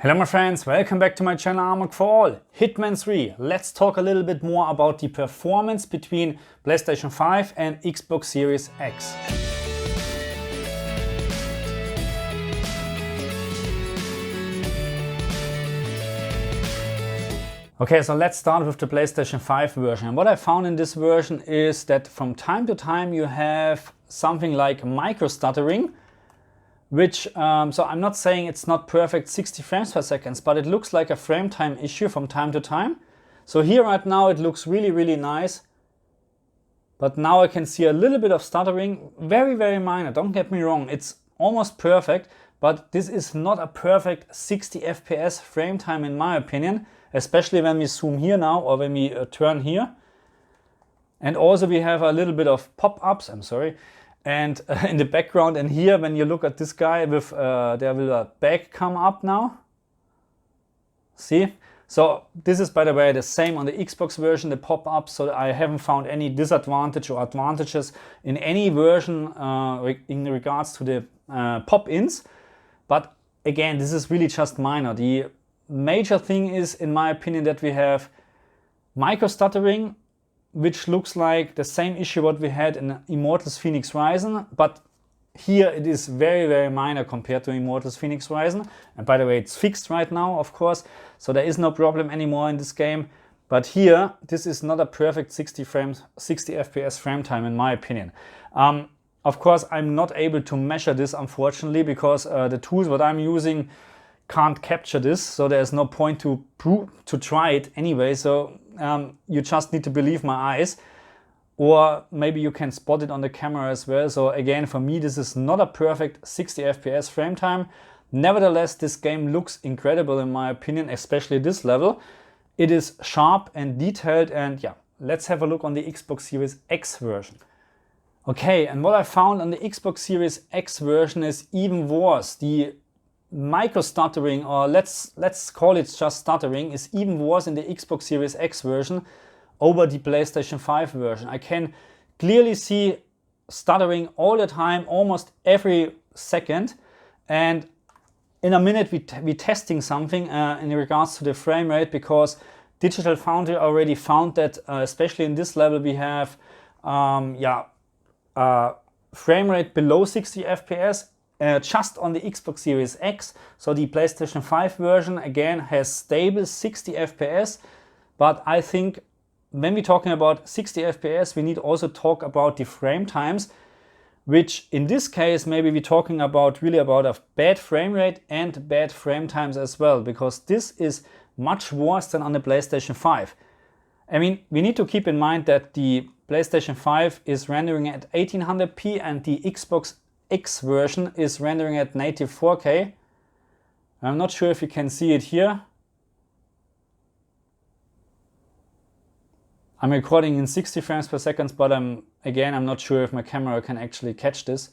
Hello my friends, welcome back to my channel Amok for All. Hitman 3. Let's talk a little bit more about the performance between PlayStation 5 and Xbox Series X. Okay, so let's start with the PlayStation 5 version. And what I found in this version is that from time to time you have something like micro stuttering, which, so I'm not saying it's not perfect 60 frames per second, but it looks like a frame time issue from time to time. So here right now it looks really nice, but now I can see a little bit of stuttering, very minor, don't get me wrong, it's almost perfect, but this is not a perfect 60 FPS frame time in my opinion, especially when we zoom here now or when we turn here. And also we have a little bit of pop-ups, I'm sorry, and in the background, and here when you look at this guy with there will a bag come up now, see? So this is, by the way, the same on the Xbox version, the pop-up, so I haven't found any disadvantage or advantages in any version in regards to the pop-ins. But again, this is really just minor. The major thing is, in my opinion, that we have micro stuttering, which looks like the same issue what we had in Immortals Fenyx Rising, but here it is very minor compared to Immortals Fenyx Rising. And by the way, it's fixed right now, of course, so there is no problem anymore in this game. But here, this is not a perfect 60 FPS frame time in my opinion. Of course, I'm not able to measure this, unfortunately, because the tools what I'm using can't capture this, so there's no point to try it anyway. So you just need to believe my eyes, or maybe you can spot it on the camera as well. So again, for me, this is not a perfect 60 FPS frame time. Nevertheless, this game looks incredible in my opinion, especially this level. It is sharp and detailed, and yeah, let's have a look on the Xbox Series X version. Okay, and what I found on the Xbox Series X version is even worse. The micro stuttering, or let's call it just stuttering, is even worse in the Xbox Series X version over the PlayStation 5 version. I can clearly see stuttering all the time, almost every second. And in a minute we testing something in regards to the frame rate, because Digital Foundry already found that especially in this level we have frame rate below 60 FPS. Just on the Xbox Series X. So the PlayStation 5 version again has stable 60 FPS, but I think when we're talking about 60 FPS, we need also talk about the frame times, which in this case maybe we're talking about really about a bad frame rate and bad frame times as well, because this is much worse than on the PlayStation 5. I mean, we need to keep in mind that the PlayStation 5 is rendering at 1800p and the Xbox X version is rendering at native 4K. I'm not sure if you can see it here. I'm recording in 60 frames per second, but I'm not sure if my camera can actually catch this.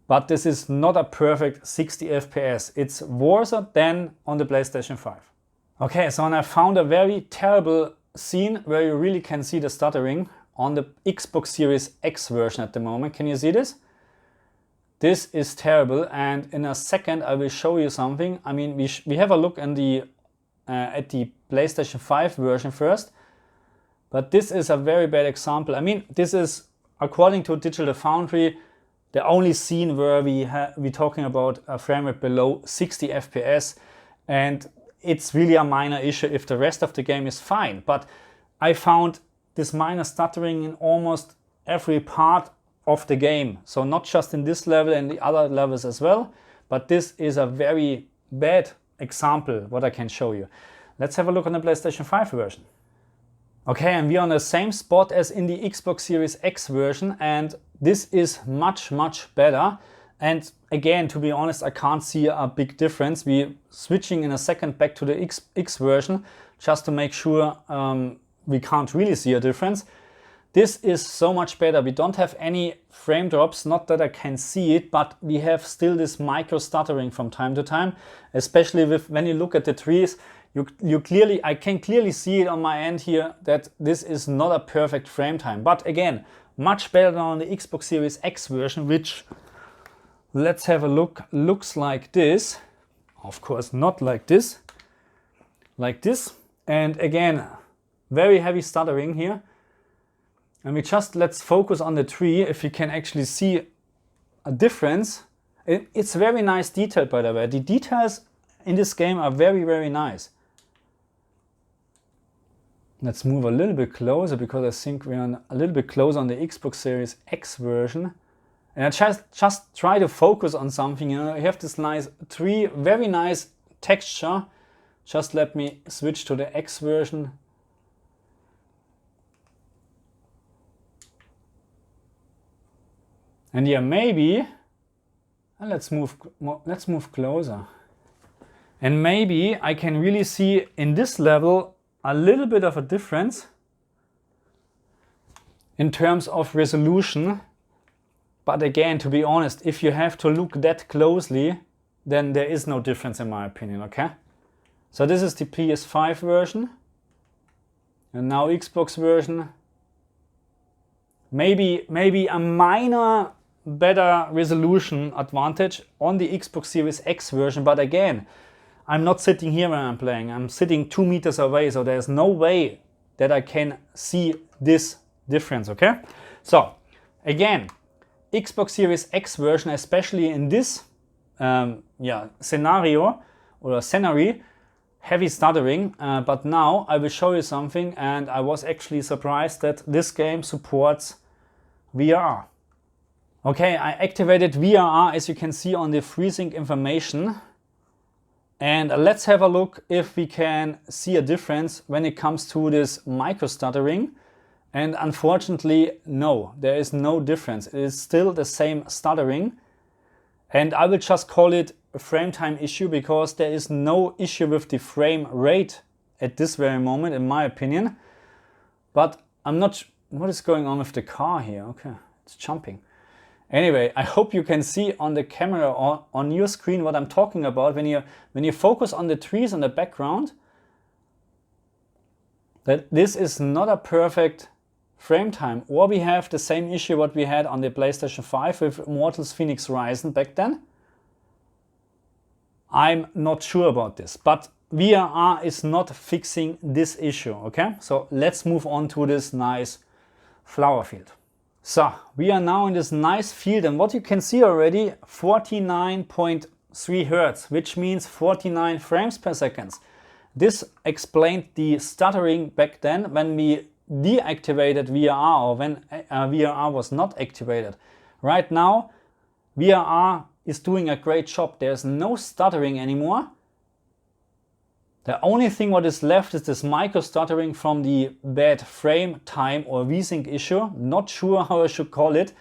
But this is not a perfect 60 FPS. It's worse than on the PlayStation 5. Okay, so I found a very terrible scene where you really can see the stuttering on the Xbox Series X version at the moment. Can you see this? This is terrible, and in a second I will show you something. I mean, we have a look in the at the PlayStation 5 version first, but this is a very bad example. I mean, this is, according to Digital Foundry, the only scene where we're talking about a frame rate below 60 FPS, and it's really a minor issue if the rest of the game is fine. But I found this minor stuttering in almost every part of the game, so not just in this level and the other levels as well, but this is a very bad example what I can show you. Let's have a look on the PlayStation 5 version. Okay, and we're on the same spot as in the Xbox Series X version, and this is much better. And again, to be honest, I can't see a big difference. We're switching in a second back to the X version just to make sure we can't really see a difference. This is so much better. We don't have any frame drops, not that I can see it, but we have still this micro stuttering from time to time, especially when you look at the trees. I can clearly see it on my end here that this is not a perfect frame time. But again, much better than on the Xbox Series X version, which, let's have a look, looks like this. of course not like this, and again, very heavy stuttering here. And let's focus on the tree, if you can actually see a difference. It's very nice detail, by the way. The details in this game are very, very nice. Let's move a little bit closer, because I think we're a little bit closer on the Xbox Series X version. And I just try to focus on something, you know. You have this nice tree, very nice texture. Just let me switch to the X version. And yeah, maybe, let's move closer. And maybe I can really see in this level a little bit of a difference in terms of resolution. But again, to be honest, if you have to look that closely, then there is no difference in my opinion, okay? So this is the PS5 version, and now Xbox version. Maybe a minor better resolution advantage on the Xbox Series X version, but again, I'm not sitting here when I'm playing. I'm sitting 2 meters away, so there's no way that I can see this difference, okay? So again, Xbox Series X version, especially in this scenario, heavy stuttering, but now I will show you something, and I was actually surprised that this game supports VRR. Okay, I activated VRR, as you can see on the FreeSync information, and let's have a look if we can see a difference when it comes to this micro stuttering. And unfortunately, no, there is no difference. It is still the same stuttering, and I will just call it a frame time issue, because there is no issue with the frame rate at this very moment, in my opinion. But I'm not, what is going on with the car here? Okay, it's jumping. Anyway, I hope you can see on the camera or on your screen what I'm talking about when you focus on the trees in the background, that this is not a perfect frame time. Or we have the same issue what we had on the PlayStation 5 with Immortals Fenyx Rising back then. I'm not sure about this, but VRR is not fixing this issue, okay? So let's move on to this nice flower field. So we are now in this nice field, and what you can see already, 49.3 Hertz, which means 49 frames per second. This explained the stuttering back then when we deactivated VRR, or when VRR was not activated. Right now, VRR is doing a great job. There's no stuttering anymore. The only thing what is left is this micro stuttering from the bad frame time or VSync issue. Not sure how I should call it.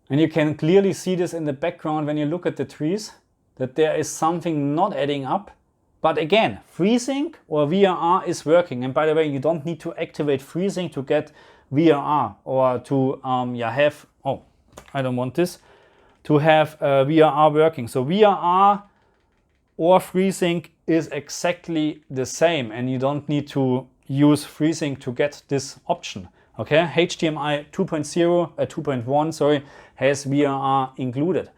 And you can clearly see this in the background when you look at the trees, that there is something not adding up. But again, FreeSync or VRR is working. And by the way, you don't need to activate FreeSync to get VRR, or to have, oh, I don't want this, to have VRR working. So VRR or FreeSync is exactly the same, and you don't need to use FreeSync to get this option. Okay, HDMI 2.1, sorry, has VRR included.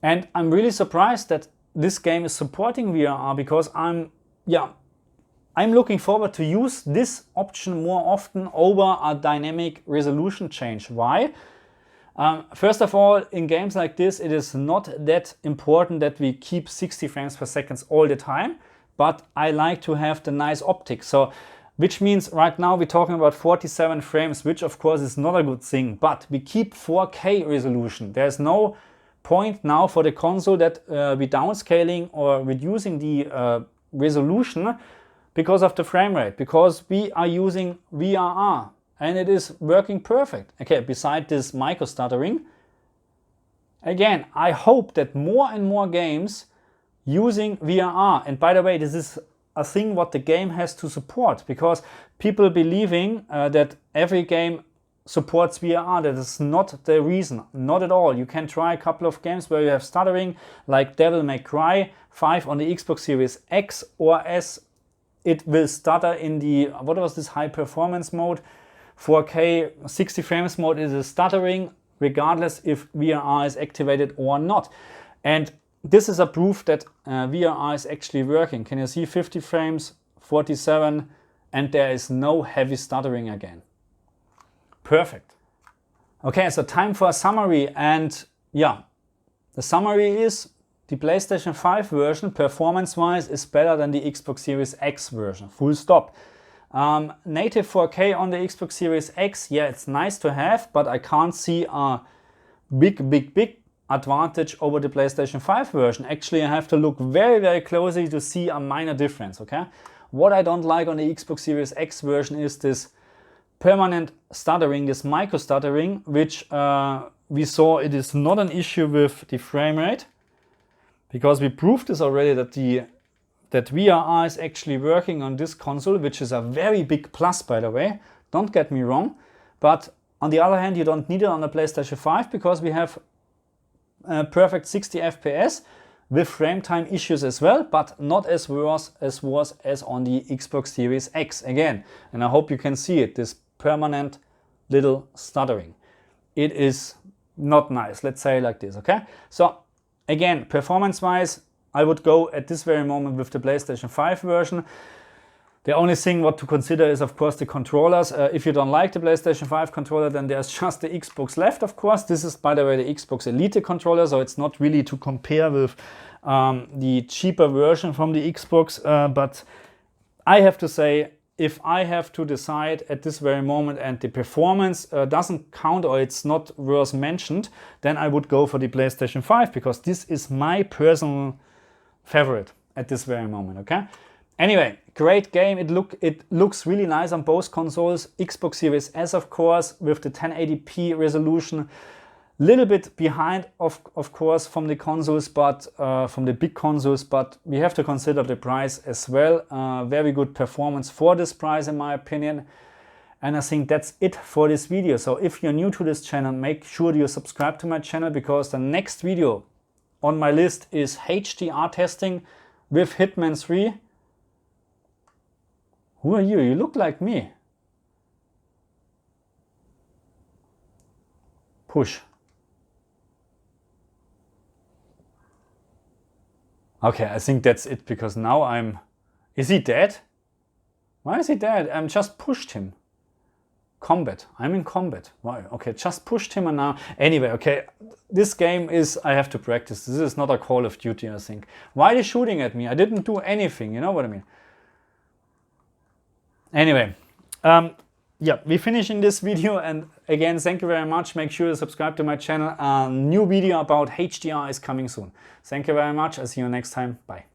And I'm really surprised that this game is supporting VRR, because I'm looking forward to use this option more often over a dynamic resolution change. Why? First of all, in games like this, it is not that important that we keep 60 frames per second all the time, but I like to have the nice optics. So, which means right now we're talking about 47 frames, which of course is not a good thing, but we keep 4K resolution. There's no point now for the console that we're downscaling or reducing the resolution because of the frame rate, because we are using VRR. And it is working perfect. Okay, beside this micro stuttering. Again, I hope that more and more games using VRR. And by the way, this is a thing what the game has to support, because people believing that every game supports VRR. That is not the reason, not at all. You can try a couple of games where you have stuttering, like Devil May Cry 5 on the Xbox Series X or S. It will stutter in the, what was this, high performance mode. 4K 60 frames mode is stuttering regardless if VRR is activated or not. And this is a proof that VRR is actually working. Can you see 50 frames, 47, and there is no heavy stuttering again. Perfect. Okay, so time for a summary, and yeah, the summary is the PlayStation 5 version performance-wise is better than the Xbox Series X version, full stop. Native 4K on the Xbox Series X, yeah, it's nice to have, but I can't see a big advantage over the PlayStation 5 version. Actually, I have to look very closely to see a minor difference, okay? What I don't like on the Xbox Series X version is this permanent stuttering, this micro stuttering, which we saw it is not an issue with the frame rate, because we proved this already that VRR is actually working on this console, which is a very big plus, by the way. Don't get me wrong, but on the other hand, you don't need it on the PlayStation 5 because we have perfect 60 FPS with frame time issues as well, but not as worse as on the Xbox Series X again. And I hope you can see it, this permanent little stuttering. It is not nice, let's say like this, okay? So again, performance-wise, I would go at this very moment with the PlayStation 5 version. The only thing what to consider is, of course, the controllers. If you don't like the PlayStation 5 controller, then there's just the Xbox left, of course. This is, by the way, the Xbox Elite controller, so it's not really to compare with the cheaper version from the Xbox. But I have to say, if I have to decide at this very moment and the performance doesn't count or it's not worth mentioned, then I would go for the PlayStation 5 because this is my personal favorite at this very moment, okay? Anyway, great game. It looks really nice on both consoles. Xbox Series S, of course, with the 1080p resolution. Little bit behind, of course, from the consoles, but from the big consoles. But we have to consider the price as well. Very good performance for this price, in my opinion. And I think that's it for this video. So if you're new to this channel, make sure you subscribe to my channel, because the next video on my list is HDR testing with Hitman 3. Who are you? You look like me. Push. Okay, I think that's it, because now Is he dead? Why is he dead? I just pushed him. Combat. I'm in combat. Why? Okay, just pushed him and now... Anyway, okay, this game is... I have to practice. This is not a Call of Duty, I think. Why are they shooting at me? I didn't do anything, you know what I mean? Anyway, yeah, we're finishing this video, and again, thank you very much. Make sure to subscribe to my channel. A new video about HDR is coming soon. Thank you very much. I'll see you next time. Bye.